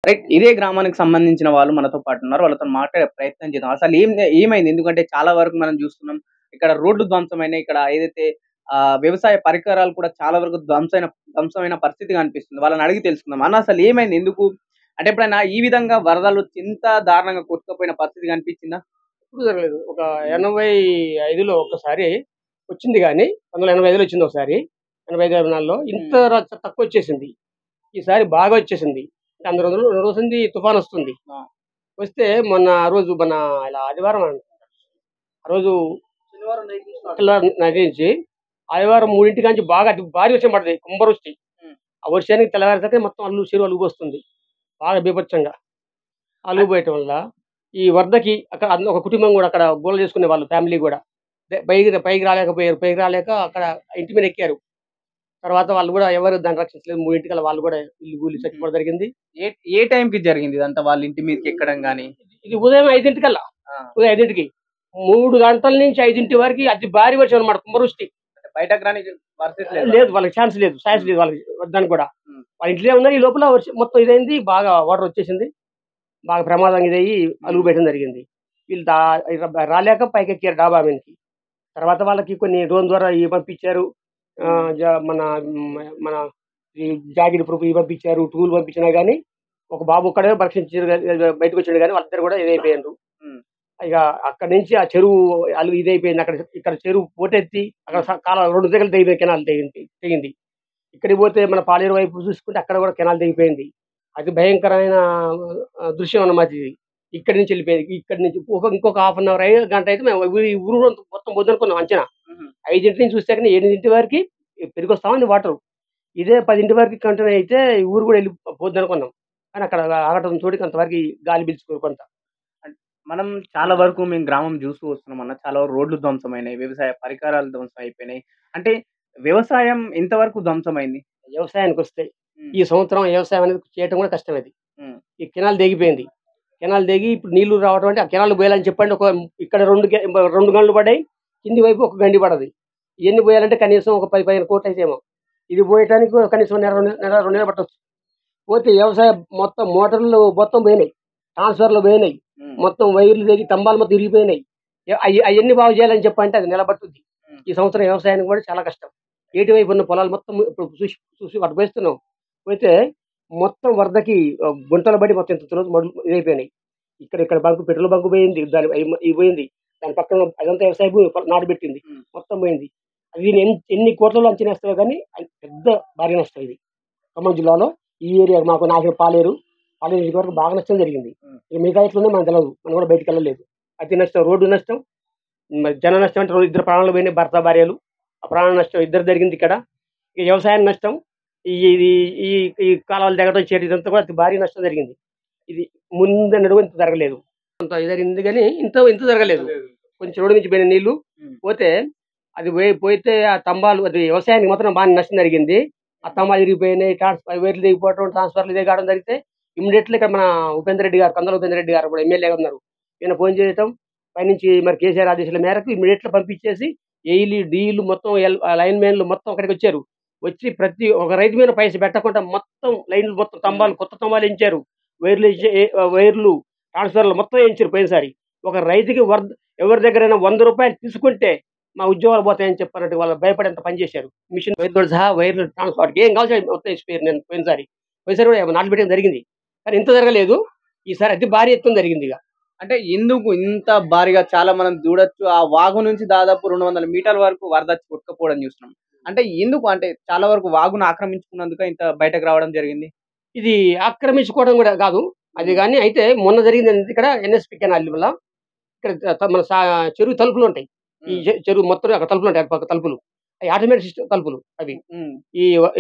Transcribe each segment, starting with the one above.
Right. ఇదే గ్రామానికి సంబంధించిన వాళ్ళు మనతో పాటు ఉన్నారు. వాళ్ళతో మాట్లాడే ప్రయత్నం చేద్దాం. అసలు ఏమైంది? ఎందుకంటే చాలా వరకు మనం చూస్తున్నాం. ఇక్కడ రోడ్లు ధ్వంసమైనాయి. ఇక్కడ ఏదైతే వ్యవసాయ పరికరాలు కూడా చాలా వరకు ధ్వంసమైన పరిస్థితి కనిపిస్తుంది. వాళ్ళని అడిగి తెలుసుకుందాం. అన్న అసలు ఏమైంది? ఎందుకు? అంటే ఎప్పుడైనా ఈ విధంగా వరదలు ఇంత దారుణంగా కొట్టుకుపోయిన పరిస్థితి కనిపించిందా? ఎప్పుడు జరగలేదు. ఒక 85లో ఒక్కసారి వచ్చింది గానీ, 1985లో వచ్చింది ఒకసారి. 85, 86లో ఇంత తక్కువొచ్చేసింది. ఈసారి బాగా వచ్చేసింది. అంటే 2 రోజుల నుంచి తుఫానొస్తుంది. ఆ! వస్తే మొన్న ఆ రోజు మన ఇలా ఆదివారం అనుకుంటా. ఆ రోజు శనివారం నైట్ నుంచి స్టార్ట్. తెల్లారి నైట్ నుంచి ఆదివారం 3 కాంచి బాగా భారీ వర్షం పడ్డది. కుంభవృష్టి. హ్మ్. ఆ వర్షానికి తెల్లవారేసరికి మొత్తం చెరువు అలుగుబొస్తుంది. బాగా బీభత్సంగా. అలుగుబోయటం వల్ల ఈ వరదకి అక్కడ ఒక కుటుంబం గూడా అక్కడ గోల చేసుకునే వాళ్ళు ఫ్యామిలీ గూడా. పైకి పైకి రాలేకపోయారు. పైకి రాలేక అక్కడ ఇంటి మీద ఎక్కారు. తర్వాత వాళ్ళు గూడా ఎవరు దాన్ని రక్షించలేదు. 3 వాళ్ళు గూడా ఇల్లు కూలి చచ్చిపోవడం జరిగింది. ఏ ఏ టైంకి జరిగింది ఇదంతా? వాళ్ళ ఇంటి మీదకి ఎక్కడం గాని? ఇది ఉదయం 5 కల్లా. ఆ! ఉదయం 5కి 3 గంటల నుంచి 5 వరకి అతి భారీ వర్షం అన్నమాట. కుంభవృష్టి. అంటే బయటకు రానికి పరిస్థితి లేదా? లేదు వాళ్ళకి ఛాన్స్ లేదు. లేదు వాళ్ళకి వద్దని కూడా. హ్మ్. వాళ్ళ ఇంట్లోనే ఉన్నారు. ఈ లోపల వర్షం మొత్తం ఇదైంది. బాగా వాటర్ వచ్చేసింది. బాగా ప్రమాదం ఇదయ్యి అలుగు పెట్టడం జరిగింది. వీళ్ళు రాలేక పైకెక్కారు డాబా మీదకి. తర్వాత వాళ్ళకి కొన్ని డ్రోన్ ద్వారా ఇవి పంపించారు. మన మన ఈ జాకెట్ ప్రూఫ్ ఇవి పంపించారు. టూల్ పంపించినా గానీ, ఒక బాబు ఒక్కడే బయటకొచ్చాడు గానీ వాళ్ళిద్దరు కూడా ఇదైపోయారు. హ్మ్. ఇక అక్కడి నుంచి ఆ చెరువు ఇదైపోయింది. ఇక్కడ చెరువు పోటెత్తి అక్కడ కాలువ 2 దగ్గర కెనాల్ తెగింది. ఇక్కడికి పోతే మన పాలేరు వైపు చూసుకుంటే అక్కడ కూడా కెనాల్ తెగిపోయింది. అతి భయంకరమైన దృశ్యం అన్నమాట ఇది. ఇక్కడి నుంచి వెళ్ళిపోయేది. ఇక్కడి నుంచి ఇంకొక హాఫ్ అన్ అవర్ గంట అయితే మేము ఈ ఊరు మొత్తం పోద్దనుకున్నాం అంచనా. హుహు. 5 నుంచి చూస్తే కానీ 8 వరకి పెరిగొస్తా ఉంది వాటరు. ఇదే 10 వరకు కంటిన్యూ అయితే ఈ ఊరు కూడా పోద్దనుకున్నాం. కానీ అక్కడ ఆగటం తోటి కొంతవరకు గాలి పీల్చుకోరు కొంత. మనం చాలా వరకు మేము గ్రామం చూస్తూ వస్తున్నామన్న. చాలా వరకు రోడ్లు ధ్వంసమైనాయి. వ్యవసాయ పరికరాలు ధ్వంసం అయిపోయినాయి. అంటే వ్యవసాయం ఎంతవరకు ధ్వంసమైంది? వ్యవసాయానికొస్తే హ్మ్. ఈ సంవత్సరం వ్యవసాయం అనేది చేయటం కూడా కష్టమది. హ్మ్. ఈ కెనాల్ తెగిపోయింది. కెనాల్ తెగి ఇప్పుడు నీళ్లు రావటం అంటే ఆ కెనాల్ పోయాలని చెప్పండి. ఇక్కడ 2 గంటలు పడ్డాయి. కింది వైపు ఒక గండి పడది. ఇయన్నీ పోయాలంటే కనీసం ఒక 10, 15 కోట్లు అయితేమో. ఇది పోయటానికి కనీసం నెల 2 నెలలు పట్టొచ్చు. పోతే వ్యవసాయం మొత్తం మోటార్లు మొత్తం పోయినాయి. ట్రాన్స్‌ఫార్మర్‌లు పోయినాయి. హ్మ్. మొత్తం వైర్లు తెగి స్తంభాలు మొత్తం ఇరిగిపోయినాయి. అయన్నీ బాగు చేయాలని చెప్పంటే అది నెల పట్టుద్ది. హ్మ్. ఈ సంవత్సరం వ్యవసాయానికి కూడా చాలా కష్టం. ఏటివైపు ఉన్న పొలాలు మొత్తం ఇప్పుడు చూసి అటు పోయిస్తున్నాం. పోతే మొత్తం వరదకి గుంటలు పడి మొత్తం ఇంత ఇదైపోయినాయి. ఇక్కడ పెట్రోల్ బంక్ పోయింది. దాని ఇది పోయింది. దాని పక్కన అదంతా వ్యవసాయ భూమి నాటుబెట్టింది. హ్మ్. మొత్తం పోయింది. అది ఎన్ని కోట్లలో అంచనా వేస్తారో కానీ అది పెద్ద భారీ నష్టం ఇది. ఖమ్మం జిల్లాలో ఈ ఏరియా నాకు పాలేరు వరకు బాగా నష్టం జరిగింది. హ్మ్. ఇక మిగతా ఎట్లుందో మనకు తెలవదు. మనం కూడా బయటికెళ్ళలేదు. అతి నష్టం, రోడ్డు నష్టం, మరి జన నష్టం అంటే 2 ప్రాణాలు పోయినాయి. భర్త, భార్యలు. ఆ ప్రాణ నష్టం ఇద్దరు జరిగింది ఇక్కడ. ఇక వ్యవసాయం నష్టం. ఇది ఈ ఈ కాలాలు తెగడం ఇదంతా కూడా అతి భారీ నష్టం జరిగింది. ఇది ముందన్నడు ఇంత జరగలేదు. కొంత ఇది జరిగింది కానీ ఇంత జరగలేదు. కొంచెం రోడ్డు నుంచి పోయిన నీళ్లు హ్మ్. పోతే అది పోయితే ఆ స్తంభాలు అది వ్యవసాయానికి మాత్రం బాగా నష్టం జరిగింది. ఆ స్తంభాలు ఇరిగిపోయినాయి. వైర్లు దిగిపోవడం, ట్రాన్స్‌ఫార్మర్‌లు దిగడం జరిగితే ఇమ్మీడియేట్‌లీ ఇక్కడ మన కందుల ఉపేందర్ రెడ్డి గారు కూడా ఎమ్మెల్యేగా ఉన్నారు. ఈయన ఫోన్ చేయటం పైనుంచి మరి కేసీఆర్ ఆదేశాల మేరకు ఇమ్మీడియేట్‌గా పంపించేసి ఏఈలు, డీఈలు మొత్తం లైన్ మ్యాన్‌లు మొత్తం అక్కడికొచ్చారు. వచ్చి ప్రతి ఒక రైతు మీద పైసా పెట్టకుండా మొత్తం లైన్‌లు మొత్తం కొత్త స్తంభాలు ఎంచారు. వైర్లు, ట్రాన్స్‌ఫార్మర్‌లు మొత్తం ఎంచారు పోయినసారి. ఒక రైతుకి ఎవరి దగ్గరైనా ₹100 తీసుకుంటే మా ఉద్యోగాలు పోతాయని చెప్పారంటే వాళ్ళు భయపడేంత పని చేశారు. మిషన్ వైర్‌తో సహా వైర్లు వాటికి ఏం కావాల్సిన మొత్తం ఇసిపోయారు. నేను పోయినసారి కూడా నాటబెట్టడం జరిగింది. కానీ ఇంత జరగలేదు. ఈసారి అతి భారీ ఎత్తున జరిగిందిగ. అంటే ఎందుకు ఇంత భారీగా చాలా మనం చూడొచ్చు. ఆ వాగు నుంచి దాదాపు 200 మీటర్ల వరకు వరద కొట్టుకుపోవడం చూస్తున్నాం. అంటే ఎందుకు? అంటే చాలా వరకు వాగును ఆక్రమించుకున్నందుక ఇంత బయటకు రావడం జరిగింది? ఇది ఆక్రమించుకోవడం కూడా కాదు. అది గాని అయితే మొన్న జరిగిందేంటంటే ఇక్కడ ఎన్ఎస్‌పి కెనాల్ వల్ల ఇక్కడ మన చెరువు తలుపులుంటాయి. ఈ హ్మ్. చెరువు మొత్తం అక్కడ తలుపులుంటాయి. అటు పక్క తలుపులు. అయి ఆటోమేటిక్ సిస్టమ్ తలుపులు అవి. హ్మ్.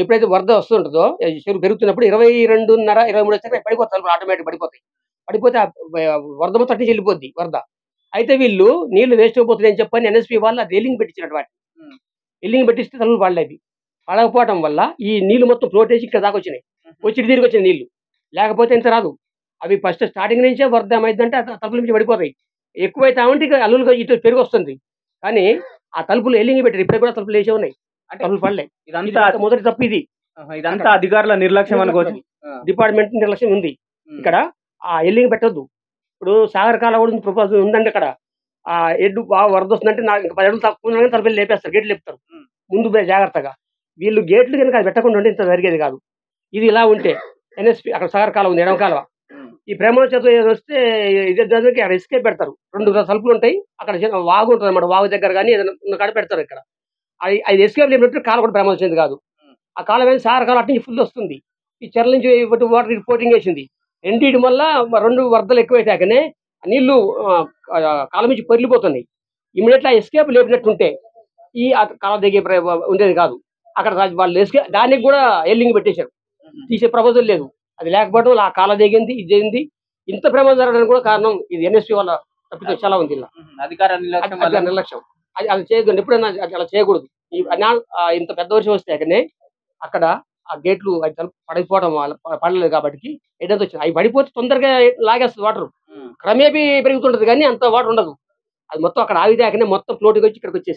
ఎప్పుడైతే వరద వస్తుంటదో ఈ చెరువు పెరుగుతున్నప్పుడు 22:30, 23 వచ్చాక పడిపోతాయి తలుపులు ఆటోమేటిక్ పడిపోతాయి. పడిపోతే వరద మొత్తం అటు నుంచి వెళ్ళిపోద్ది వరద. అయితే వీళ్ళు నీళ్లు వేస్ట్ అయిపోతున్నాయని చెప్పని ఎన్ఎస్‌పి వాళ్ళు అది ఎల్లింగ్ పెట్టించారట వాటిని. హ్మ్. ఎల్లింగ్ పెట్టిస్తే తలుపులు పడలేదు. పడకపోవడం వల్ల ఈ నీళ్లు మొత్తం ఫ్లోట్ అయ్యి ఇక్కడ దాకా వచ్చినాయి. వచ్చి ఇటు తిరిగి వచ్చినాయి నీళ్లు. లేకపోతే ఇంత రాదు. అవి ఫస్ట్ స్టార్టింగ్ నుంచే వరద ఏమైందంటే తలుపుల నుంచి పడిపోతాయి. ఎక్కువైతే ఉంటే ఇక అల్లులుగా ఇటు పెరిగొస్తుంది. కానీ ఆ తలుపులు ఎల్లింగ్ పెట్టారు. ఇప్పటికి కూడా తలుపులు వేసే ఉన్నాయి. అంటే తలుపులు పడలే. ఇదంతా మొదటి తప్పు ఇది. ఇదంతా అధికారుల నిర్లక్ష్యం అనుకోవచ్చు. ఆ! డిపార్ట్‌మెంట్ నిర్లక్ష్యం ఉంది. ఇక్కడ ఆ ఎల్లింగ్ పెట్టొద్దు. ఇప్పుడు సాగర్ కాలువ కూడా ప్రపోజల్ ఉందండి అక్కడ. ఆ ఎడ్డు బాగా వరద వస్తుందంటే నాకు ఇంకా 10 అడుగులు తక్కువ ఉన్నా గాని తలుపులు లేపేస్తారు. గేట్లు లేపుతారు. ముందు జాగ్రత్తగా. వీళ్ళు గేట్లు గనుక అది పెట్టకుండా ఉంటే ఇంత జరిగేది కాదు. ఇది ఇలా ఉంటే ఎన్ఎస్‌పి అక్కడ సాగర్ కాలువ ఉంది. ఎడమ కాలువ. ఈ ప్రేమావతి చేతులు ఏదైనా వస్తే ఇదే దానికి అక్కడ ఎస్కేప్ పెడతారు. 2 తలుపులు ఉంటాయి. అక్కడ చిన్న వాగు ఉంటదన్నమాట. వాగు దగ్గర గాని ఏదైనా ఉన్న కాడ పెడతారు ఇక్కడ. అది ఎస్కేప్ లేనట్టు కాలువ కూడా ప్రేమావతి చేదు కాదు. ఆ కాలువ ఏది సాగర్ కాలువ అటు నుంచి ఫుల్ వస్తుంది. ఈ చెర్ల నుంచి ఇటు వాటర్ ఇటు పోటింగ్ వేసింది. రెండిటి వల్ల 2 వరదలు ఎక్కువైతాకనే నీళ్లు కాలువ నుంచి పొర్లిపోతున్నాయి. ఇమ్మీడియట్‌గా ఎస్కేప్ లేపినట్టుంటే ఈ కాలువ దిగే ఉండేది కాదు. అక్కడ వాళ్ళు దానికి కూడా ఎల్లింగ్ పెట్టేశారు. తీసే ప్రపోజల్ లేదు. అది లేకపోవడం వల్ల ఆ కాలువ దిగింది, ఇది జరిగింది. ఇంత ప్రమాదం జరగడానికి కూడా కారణం ఇది ఎన్ఎస్‌పి వల్ల తప్పిదం చాలా ఉంది ఇలా. అధికార నిర్లక్ష్యం వల్ల. నిర్లక్ష్యం. అది చేయకూడదు. ఎప్పుడైనా అది అలా చేయకూడదు. ఇంత పెద్ద వర్షం వస్తే అక్కడ ఆ గేట్లు అది పడిపోవడం వల్ల పడలేదు కాబట్టి ఎడంత వచ్చింది. అవి పడిపోతే తొందరగా లాగేస్తుంది వాటర్. క్రమేపీ పెరుగుతుంటది కానీ అంత వాటర్ ఉండదు. అది మొత్తం అక్కడ ఆగిదాకనే మొత్తం ఫ్లోట్‌గా వచ్చి ఇక్కడికి వచ్చేసింది.